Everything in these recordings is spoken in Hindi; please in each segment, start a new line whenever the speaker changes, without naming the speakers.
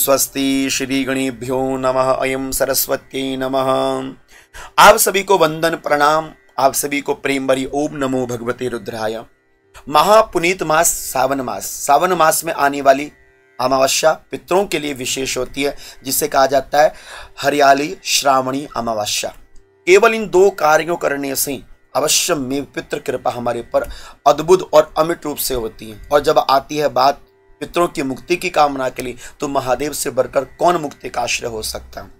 स्वस्ति श्री गणेभ्यो नमः। अयम सरस्वत्यै नमः। आप सभी को वंदन प्रणाम, आप सभी को प्रेम भरी ओम नमो भगवते रुद्राय। महापुनीत मास सावन मास में आने वाली अमावस्या पितरों के लिए विशेष होती है, जिसे कहा जाता है हरियाली श्रावणी अमावस्या। केवल इन दो कार्यों करने से अवश्य में पितृ कृपा हमारे पर अद्भुत और अमिट रूप से होती है। और जब आती है बात पितरों की मुक्ति की कामना के लिए, तो महादेव से बढ़कर कौन मुक्ति का आश्रय हो सकता है।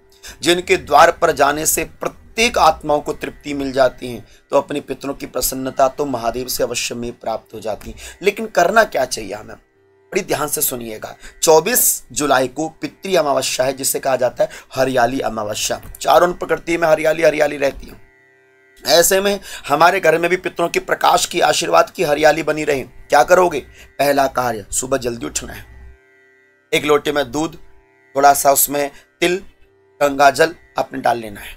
जिनके द्वार पर जाने से प्रत्येक आत्माओं को तृप्ति मिल जाती है, तो अपने पितरों की प्रसन्नता तो महादेव से अवश्य में प्राप्त हो जाती है। लेकिन करना क्या चाहिए हमें, बड़ी ध्यान से सुनिएगा। 24 जुलाई को पितृ अमावस्या है, जिसे कहा जाता है हरियाली अमावस्या। चारों प्रकृति में हरियाली हरियाली रहती है। ऐसे में हमारे घर में भी पितरों की प्रकाश की आशीर्वाद की हरियाली बनी रहे। क्या करोगे? पहला कार्य, सुबह जल्दी उठना है। एक लोटे में दूध, थोड़ा सा उसमें तिल, गंगा जल आपने डाल लेना है,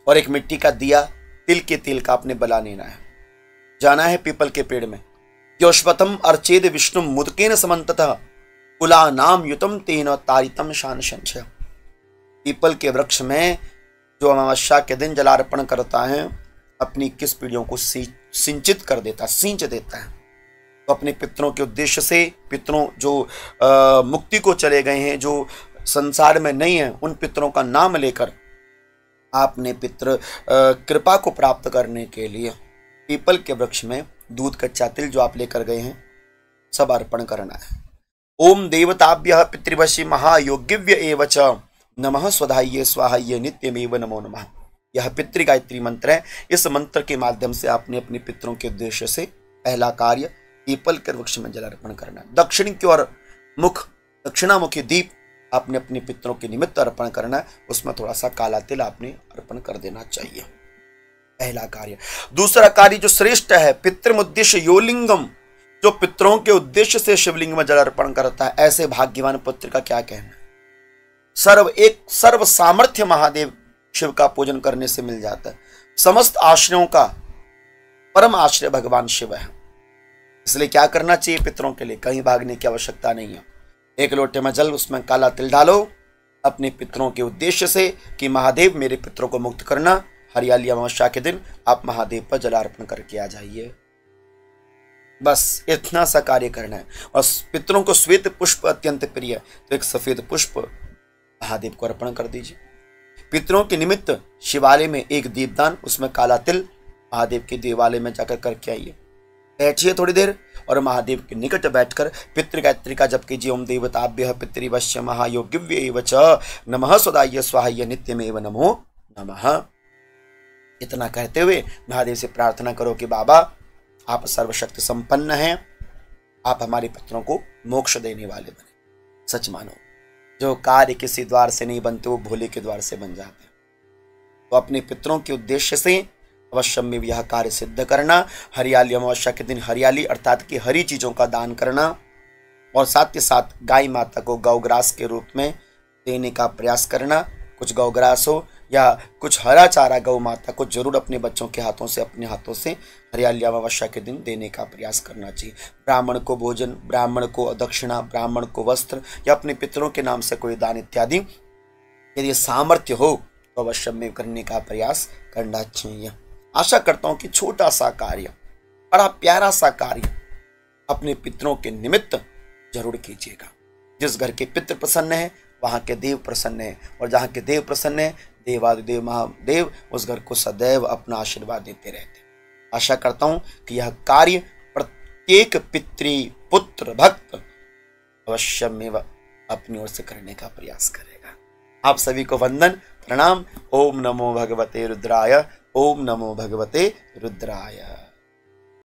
और एक मिट्टी का दिया तिल के तेल का आपने बना लेना है। जाना है पीपल के पेड़ में। योश्वतम अर्चेद विष्णु मुदकेन समन्ततः कुला नाम युतम तेन तारितम शान संशय। पीपल के वृक्ष में जो अमावस्या के दिन जलार्पण करता है, अपनी किस पीढ़ियों को सिंचित कर देता, सींच देता है। तो अपने पितरों के उद्देश्य से, पितरों जो मुक्ति को चले गए हैं, जो संसार में नहीं है, उन पितरों का नाम लेकर आपने पितृ कृपा को प्राप्त करने के लिए पीपल के वृक्ष में दूध, कच्चा तिल जो आप लेकर गए हैं, सब अर्पण करना है। ओम देवताभ्यः पितृवशी महायोगिव्य एव च नमः स्वधाये स्वाहाये नित्यमेव नमो नमः। यह पितृ गायत्री मंत्र है। इस मंत्र के माध्यम से आपने अपने पितरों के उद्देश्य से पहला कार्य पीपल के वृक्ष में जल अर्पण करना है। दक्षिण की ओर मुख, दक्षिणामुखी दीप आपने अपने पितरों के निमित्त अर्पण करना है। उसमें थोड़ा सा काला तिल आपने अर्पण कर देना चाहिए, पहला कार्य। दूसरा कार्य जो श्रेष्ठ है, पितृमुद्देश्य योलिंगम, जो पितरों के उद्देश्य से शिवलिंग में जल अर्पण करता है, ऐसे भाग्यवान पुत्र का क्या कहना। सर्व सामर्थ्य महादेव शिव का पूजन करने से मिल जाता है। समस्त आश्रयों का परम आश्रय भगवान शिव है। इसलिए क्या करना चाहिए पितरों के लिए, कहीं भागने की आवश्यकता नहीं है। एक लोटे में जल, उसमें काला तिल डालो अपने पितरों के उद्देश्य से कि महादेव मेरे पितरों को मुक्त करना। हरियाली अमावस्या के दिन आप महादेव पर जलार्पण करके आ जाइए। बस इतना सा कार्य करना है। और पितरों को श्वेत पुष्प अत्यंत प्रिय है, तो एक सफेद पुष्प महादेव को अर्पण कर दीजिए। पितरों के निमित्त शिवालय में एक दीपदान, उसमें काला तिल महादेव के देवालय में जाकर करके आइए। बैठिए थोड़ी देर और महादेव के निकट बैठकर पितृ गायत्री का जप कीजिए। ओम देवताभ्यः पितृवश्य महायोगिव्य एव च नमः स्वधाये स्वाहाये नित्यमेव नमो नमः। इतना कहते हुए महादेव से प्रार्थना करो कि बाबा आप सर्वशक्ति संपन्न हैं, आप हमारे पितरों को मोक्ष देने वाले बने। सच मानो, जो कार्य किसी द्वार से नहीं बनते वो भोले के द्वार से बन जाते हैं। तो अपने पितरों के उद्देश्य से अवश्य में यह कार्य सिद्ध करना। हरियाली अमावस्या के दिन हरियाली अर्थात कि हरी चीजों का दान करना, और साथ के साथ गाय माता को गौग्रास के रूप में देने का प्रयास करना। कुछ गौग्रास हो या कुछ हरा चारा गौ माता को जरूर अपने बच्चों के हाथों से, अपने हाथों से हरियाली अमावस्या के दिन देने का प्रयास करना चाहिए। ब्राह्मण को भोजन, ब्राह्मण को दक्षिणा, ब्राह्मण को वस्त्र या अपने पितरों के नाम से कोई दान इत्यादि यदि सामर्थ्य हो तो अवश्य में करने का प्रयास करना चाहिए। आशा करता हूं कि छोटा सा कार्य, बड़ा प्यारा सा कार्य अपने पितरों के निमित्त जरूर कीजिएगा। जिस घर के पितृ प्रसन्न है वहां के देव प्रसन्न है, और जहां के देव प्रसन्न है देवादिदेव महादेव उस घर को सदैव अपना आशीर्वाद देते रहते हैं। आशा करता हूं कि यह कार्य प्रत्येक पितृ पुत्र भक्त अवश्य में अपनी ओर से करने का प्रयास करेगा। आप सभी को वंदन प्रणाम। ओम नमो भगवते रुद्राय। ओम नमो भगवते रुद्राय।